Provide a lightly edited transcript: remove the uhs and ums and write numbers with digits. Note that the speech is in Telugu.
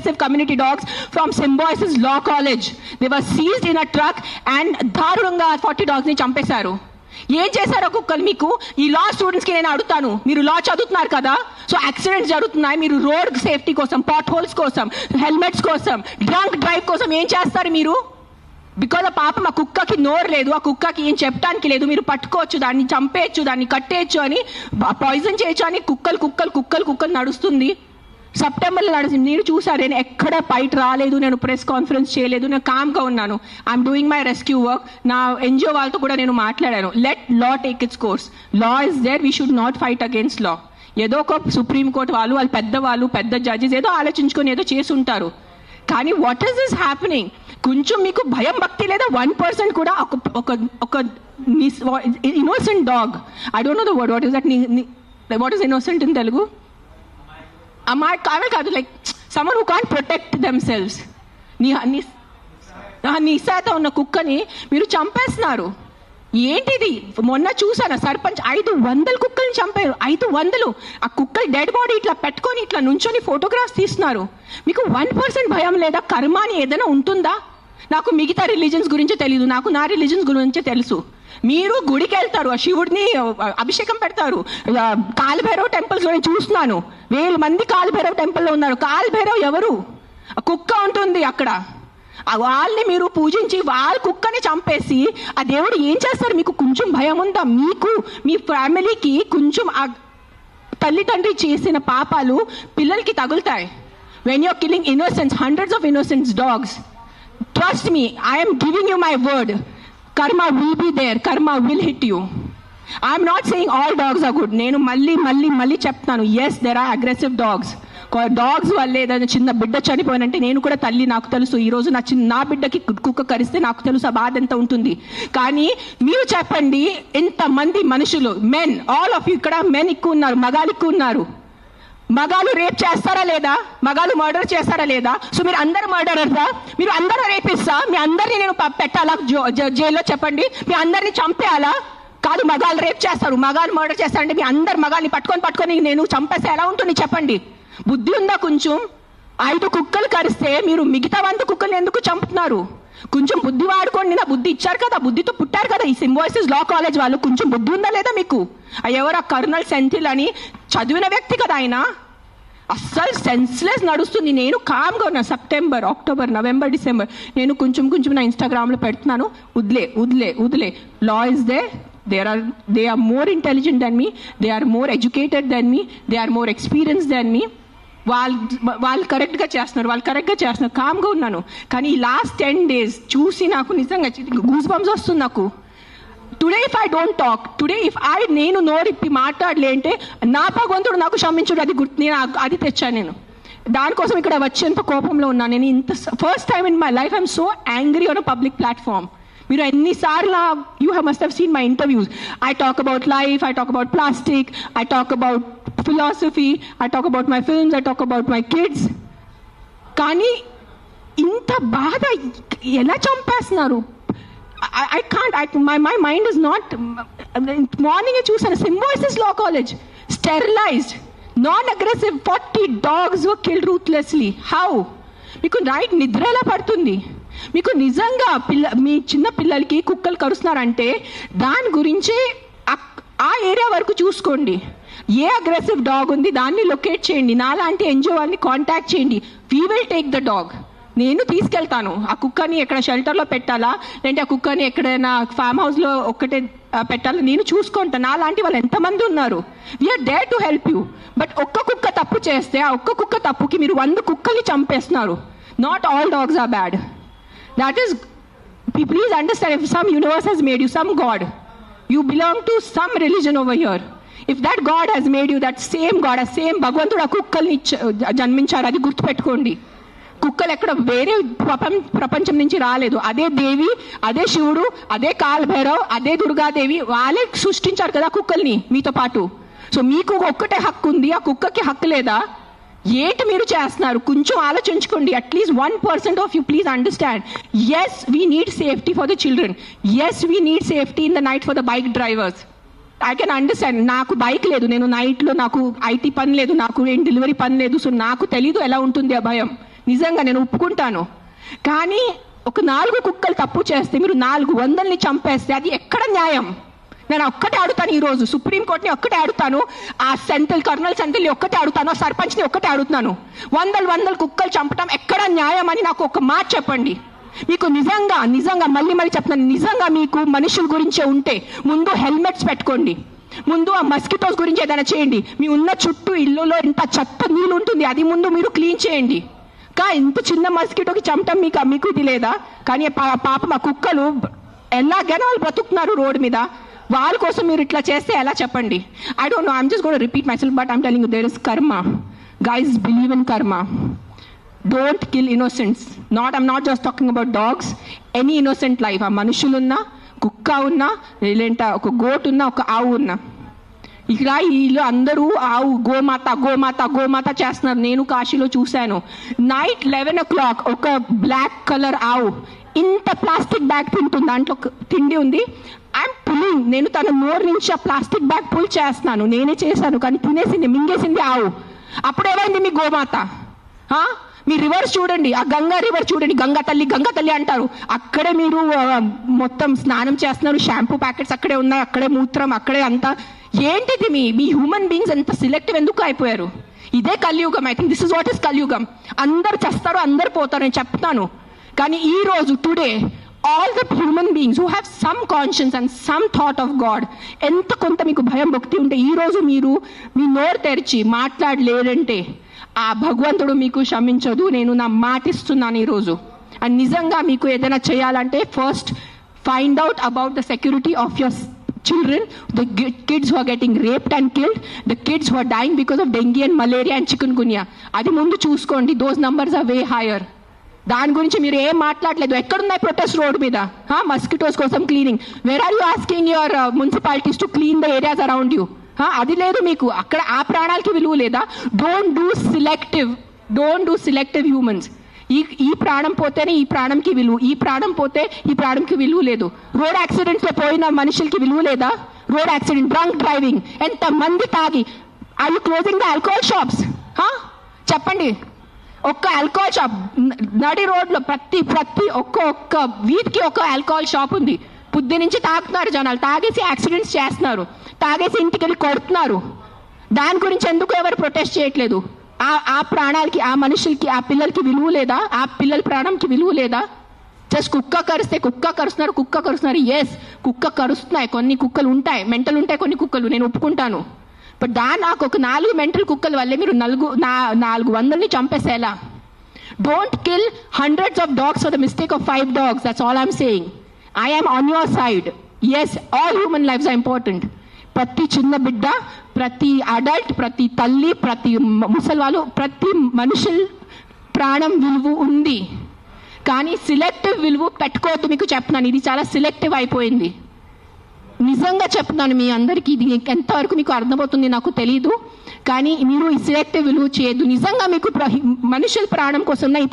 aggressive community dogs from Symbiosis Law College. They were seized in a truck and దారుణంగా 40 dogs ని చంపేశారు. ఏం చేశారో కుక్కలు మీకు? ఈ లా స్టూడెంట్స్కి నేను అడుగుతాను, మీరు లా చదువుతున్నారు కదా, సో యాక్సిడెంట్స్ జరుగుతున్నాయి, మీరు రోడ్ సేఫ్టీ కోసం, పాట్ హోల్స్ కోసం, హెల్మెట్స్ కోసం, డ్రంక్ డ్రైవ్ కోసం ఏం చేస్తారు మీరు? బికాజ్ ఆ పాపం ఆ కుక్కకి నోరు లేదు, ఆ కుక్కకి ఏం చెప్పడానికి లేదు, మీరు పట్టుకోవచ్చు, దాన్ని చంపేయచ్చు, దాన్ని కట్టేయచ్చు అని, పాయిజన్ చేయొచ్చు అని కుక్కలు నడుస్తుంది. సెప్టెంబర్లో నడిచింది, నేను చూసాను. నేను ఎక్కడ బయట రాలేదు, నేను ప్రెస్ కాన్ఫరెన్స్ చేయలేదు, నేను కామ్గా ఉన్నాను. I'm doing my rescue work. నా ఎన్జిఓ వాళ్ళతో కూడా నేను మాట్లాడాను. Let law take its course. Law is there, we should not fight against law. ఏదో ఒక సుప్రీంకోర్టు వాళ్ళు పెద్ద జడ్జెస్ ఏదో ఆలోచించుకొని ఏదో చేసి ఉంటారు. కానీ వాట్ ఈస్ దిస్ హ్యాపెనింగ్? కొంచెం మీకు భయం భక్తి లేదా? 1% కూడా ఒక innocent dog, I don't know the word, what is that, what is innocent in Telugu? కాదు, like someone who can't protect themselves. నిశాత ఉన్న కుక్కని మీరు చంపేస్తున్నారు. ఏంటిది? మొన్న చూసాను, సర్పంచ్ 500 కుక్కల్ని చంపారు. 500. ఆ కుక్కలు డెడ్ బాడీ ఇట్లా పెట్టుకొని ఇట్లా నుంచొని ఫోటోగ్రాఫ్స్ తీస్తున్నారు. మీకు 1% భయం లేదా? కర్మ అని ఏదైనా ఉంటుందా? నాకు మిగతా రిలీజన్స్ గురించి తెలీదు, నాకు నా రిలీజన్స్ గురించి తెలుసు. మీరు గుడికి వెళ్తారు, ఆ శివుడిని అభిషేకం పెడతారు. కాలభైరవ్ టెంపుల్స్ నేను చూస్తున్నాను, 1000 మంది కాలభైరవ్ టెంపుల్లో ఉన్నారు. కాలభైరవ్ ఎవరు? కుక్క ఉంటుంది అక్కడ. వాళ్ళని మీరు పూజించి వాళ్ళ కుక్కని చంపేసి ఆ దేవుడు ఏం చేస్తారు? మీకు కొంచెం భయం ఉందా? మీకు మీ ఫ్యామిలీకి కొంచెం ఆ తల్లిదండ్రి చేసిన పాపాలు పిల్లలకి తగులుతాయి. When you're killing innocence, hundreds of innocence dogs, trust me, I am giving you my word. Karma will be there. Karma will hit you. I am not saying all dogs are good. నేను మళ్ళీ చెప్తాను, yes there are aggressive dogs. Dogs వల్లే ఏదైనా చిన్న బిడ్డ చనిపోయినంటే, నేను కూడా తల్లి, నాకు తెలుసు. ఈరోజు నా బిడ్డకి కుక్క కరిస్తే నాకు తెలుసు ఆ బాధ ఎంత ఉంటుంది. కానీ మీరు చెప్పండి, ఇంతమంది మనుషులు, మెన్, ఆల్ ఆఫ్ యూ, ఇక్కడ మెన్ ఎక్కువ ఉన్నారు, మగాలు ఎక్కువ ఉన్నారు. మగాలు రేప్ చేస్తారా లేదా? మగాలు మర్డర్ చేస్తారా లేదా? సో మీరు అందరు మర్డరర్సా? మీరు అందరూ రేపిస్తా? మీ అందరినీ నేను పెట్టాలా జైల్లో? చెప్పండి, మీ అందరినీ చంపేయాలా? కాదు, మగాలు రేప్ చేస్తారు, మగాలు మర్డర్ చేస్తారంటే మీ అందరు మగాల్ని పట్టుకొని నేను చంపేస్తే ఎలా ఉంటుంది చెప్పండి? బుద్ధి ఉందా కొంచెం? 5 కుక్కలు కరిస్తే మీరు మిగతా 100 కుక్కల్ని ఎందుకు చంపుతున్నారు? కొంచెం బుద్ధి వాడుకోండి. నా బుద్ధి ఇచ్చారు కదా, బుద్ధితో పుట్టారు కదా ఈ సింబాయిసిస్ లా కాలేజ్ వాళ్ళు. కొంచెం బుద్ధి ఉందా లేదా మీకు? ఎవరు ఆ కర్నల్ సెంథిల్ అని చదివిన వ్యక్తి కదా ఆయన. అస్సలు సెన్స్లెస్ నడుస్తుంది. నేను కామ్గా ఉన్నా. సెప్టెంబర్, అక్టోబర్, నవంబర్, డిసెంబర్ నేను కొంచెం నా ఇన్స్టాగ్రామ్లో పెడుతున్నాను, వదిలే. Law is they are more intelligent than me, they are more educated than me, they are more experienced than me. వాళ్ళు కరెక్ట్గా చేస్తున్నారు, కామ్గా ఉన్నాను. కానీ ఈ లాస్ట్ 10 days చూసి నాకు నిజంగా గూస్ బంప్స్ వస్తుంది నాకు. Today if I don't talk, నేను నోరిప్పి మాట్లాడలే అంటే నా భగవంతుడు నాకు క్షమించుడు, అది నేను అది తెచ్చాను. నేను దానికోసం ఇక్కడ వచ్చేంత కోపంలో ఉన్నాను. నేను ఇంత first time in my life I'm so angry on a public platform. మీరు ఎన్నిసార్లు you must have seen my interviews. I talk about life, I talk about plastic, I talk about philosophy, I talk about my films, I talk about my kids. కానీ ఇంత బాధ ఎలా చంపేస్తున్నారు? I can't, my mind is not. Morning చూసాను, Symbiosis law college, sterilised, non aggressive 40 dogs were killed ruthlessly. How? మీకు నైట్ నిద్ర ఎలా పడుతుంది? మీకు నిజంగా మీ చిన్న పిల్లలకి కుక్కలు కరుస్తున్నారంటే దాని గురించి ఆ ఏరియా వరకు చూసుకోండి. ఏ అగ్రెసివ్ డాగ్ ఉంది దాన్ని లొకేట్ చేయండి. నాలాంటి ఎన్జిఓ వాళ్ళని కాంటాక్ట్ చేయండి. We will take the dog. నేను తీసుకెళ్తాను. ఆ కుక్కని ఎక్కడ షెల్టర్లో పెట్టాలా, లేదంటే ఆ కుక్కని ఎక్కడైనా ఫామ్ హౌస్లో ఒక్కటే పెట్టాలా, నేను చూసుకుంటాను. నాలాంటి వాళ్ళు ఎంతమంది ఉన్నారు. We are there to help you. But ఒక్క కుక్క తప్పు చేస్తే ఆ ఒక్క కుక్క తప్పుకి మీరు 100 కుక్కల్ని చంపేస్తున్నారు. Not all dogs are bad. That is, please understand, if some universe has made you, some god, you belong to some religion over here. If that God has made you, that same God, a same భగవంతుడు ఆ కుక్కల్ని జన్మించారు, అది గుర్తుపెట్టుకోండి. కుక్కలు ఎక్కడ వేరే ప్రపంచం నుంచి రాలేదు. అదే దేవి, అదే శివుడు, అదే కాలభైరవ్, అదే దుర్గాదేవి, వాళ్ళే సృష్టించారు కదా కుక్కల్ని మీతో పాటు. సో మీకు ఒక్కటే హక్కు ఉంది, ఆ కుక్కకి హక్కు లేదా? ఏంటి మీరు చేస్తున్నారు? కొంచెం ఆలోచించుకోండి. At least 1% of you please understand. Yes, we need safety for the children. Yes, we need safety in the night for the bike drivers. I can understand. నాకు బైక్ లేదు, నేను నైట్లో నాకు ఐటీ పని లేదు, నాకు ఏం డెలివరీ పని లేదు. సో నాకు తెలీదు ఎలా ఉంటుంది ఆ భయం. నిజంగా నేను ఒప్పుకుంటాను. కానీ ఒక 4 కుక్కలు తప్పు చేస్తే మీరు 400ని చంపేస్తే అది ఎక్కడ న్యాయం? నేను ఒక్కటే అడుగుతాను, ఈరోజు సుప్రీంకోర్టుని ఒక్కటే అడుగుతాను, ఆ కర్నల్ సెంథిల్ని ఒక్కటే అడుగుతాను, ఆ సర్పంచ్ని ఒక్కటే అడుగుతాను. 100 కుక్కలు చంపటం ఎక్కడ న్యాయం అని నాకు ఒక మాట చెప్పండి. మీకు నిజంగా మళ్ళీ చెప్తున్నాను, నిజంగా మీకు మనుషుల గురించే ఉంటే ముందు హెల్మెట్స్ పెట్టుకోండి, ముందు ఆ మస్కిటోస్ గురించి ఏదైనా చేయండి. మీ ఉన్న చుట్టూ ఇల్లులో ఇంత చెత్త నీళ్ళు ఉంటుంది, అది ముందు మీరు క్లీన్ చేయండి. ఇంత చిన్న మస్కిటోకి చంపటం మీకు ఇది లేదా? కానీ పాపం ఆ కుక్కలు ఎలాగైనా వాళ్ళు బ్రతుకుతున్నారు రోడ్డు మీద, వాళ్ళ కోసం మీరు ఇట్లా చేస్తే ఎలా చెప్పండి? I don't know, I'm just going to repeat myself, but I'm telling you there is karma. Guys, believe in karma. Don't kill innocents. I'm not just talking about dogs, any innocent life. ఆ మనుషులున్నా, కుక్క ఉన్నా, లేదంటే ఒక గోట్ ఉన్నా, ఒక ఆవు ఉన్నా. ఇక్కడ వీళ్ళు అందరూ ఆవు గోమాత చేస్తున్నారు. నేను కాశీలో చూశాను. నైట్ 11 o'clock ఒక బ్లాక్ కలర్ ఆవు ఇంత ప్లాస్టిక్ బ్యాగ్ తింటుంది, దాంట్లో తిండి ఉంది. ఐఎమ్ పుల్లింగ్, నేను తన నోరు నుంచి ఆ ప్లాస్టిక్ బ్యాగ్ పుల్ చేస్తున్నాను, నేనే చేశాను, కానీ తినేసింది, మింగేసింది ఆవు. అప్పుడేమైంది మీ గోమాత? మీ రివర్స్ చూడండి, ఆ గంగా రివర్ చూడండి, గంగా తల్లి అంటారు. అక్కడే మీరు మొత్తం స్నానం చేస్తున్నారు, షాంపూ ప్యాకెట్స్ అక్కడే ఉన్నాయి, అక్కడే మూత్రం, అక్కడే అంతా. ఏంటిది మీ హ్యూమన్ బీయింగ్స్ ఎంత సిలెక్టివ్ ఎందుకు అయిపోయారు? ఇదే కలియుగం. I think this is what is కలియుగం. అందరు చేస్తారు, అందరు పోతారు, నేను చెప్తాను. కానీ ఈ రోజు today all the human beings who have some conscience and some thought of God, ఎంత కొంత మీకు భయం భక్తి ఉంటే ఈ రోజు మీరు మీ నోరు తెరిచి మాట్లాడలేదంటే ఆ భగవంతుడు మీకు క్షమించదు. నేను నా మాటిస్తున్నాను ఈరోజు. అండ్ నిజంగా మీకు ఏదైనా చేయాలంటే first find out about the security of your children, the kids who are getting raped and killed, the kids who are dying because of dengue and malaria and chikungunya. అది ముందు చూసుకోండి. those numbers are way higher. దాని గురించి మీరు ఏం మాట్లాడలేదు. ఎక్కడున్నాయి ప్రొటెస్ట్ రోడ్ మీద? మస్కిటోస్ కోసం cleaning. Where are you asking your municipalities to clean the areas around you? అది లేదు మీకు. అక్కడ ఆ ప్రాణాలకి విలువ లేదా? Don't do selective humans. ఈ ప్రాణం పోతేనే ఈ ప్రాణంకి విలువ, ఈ ప్రాణం పోతే ఈ ప్రాణంకి విలువ లేదు. రోడ్ యాక్సిడెంట్స్లో పోయిన మనుషులకి విలువ లేదా? రోడ్ యాక్సిడెంట్, డ్రంక్ డ్రైవింగ్, ఎంత మంది తాగి. Are you closing the alcohol shops? చెప్పండి. ఒక్క ఆల్కహాల్ షాప్ నడి రోడ్లో ప్రతి ఒక్క వీధికి ఒక ఆల్కహాల్ షాప్ ఉంది. పొద్దు నుంచి తాగుతున్నారు జనాలు, తాగేసి యాక్సిడెంట్స్ చేస్తున్నారు, తాగేసి ఇంటికి వెళ్ళి కొడుతున్నారు. దాని గురించి ఎందుకు ఎవరు ప్రొటెస్ట్ చేయట్లేదు? ఆ ప్రాణాలకి, ఆ మనుషులకి, ఆ పిల్లలకి విలువ లేదా? ఆ పిల్లల ప్రాణంకి విలువ లేదా? జస్ట్ కుక్క కరుస్తున్నారు. ఎస్, కుక్క కరుస్తున్నాయి, కొన్ని కుక్కలు ఉంటాయి, మెంటల్ ఉంటాయి కొన్ని కుక్కలు, నేను ఒప్పుకుంటాను. బట్ నాకు ఒక 4 మెంటల్ కుక్కల వల్లే మీరు 400ని చంపేసేలా? Don't kill hundreds of dogs for the mistake of 5 dogs. That's all I'm saying. I am on your side. Yes, all human lives are important. ప్రతి చిన్న బిడ్డ, ప్రతి అడల్ట్, ప్రతి తల్లి, ప్రతి ముసలివాళ్ళు, ప్రతి మనుషుల ప్రాణం విలువ ఉంది. కానీ సిలెక్టివ్ విలువ పెట్టుకోవద్దు. మీకు చెప్తున్నాను, ఇది చాలా సిలెక్టివ్ అయిపోయింది. నిజంగా చెప్తున్నాను మీ అందరికీ. ఇది ఎంతవరకు మీకు అర్థమవుతుంది నాకు తెలీదు, కానీ మీరు ఈ సిలెక్టివ్ విలువ చేయొద్దు. నిజంగా మీకు మనుషుల ప్రాణం కోసం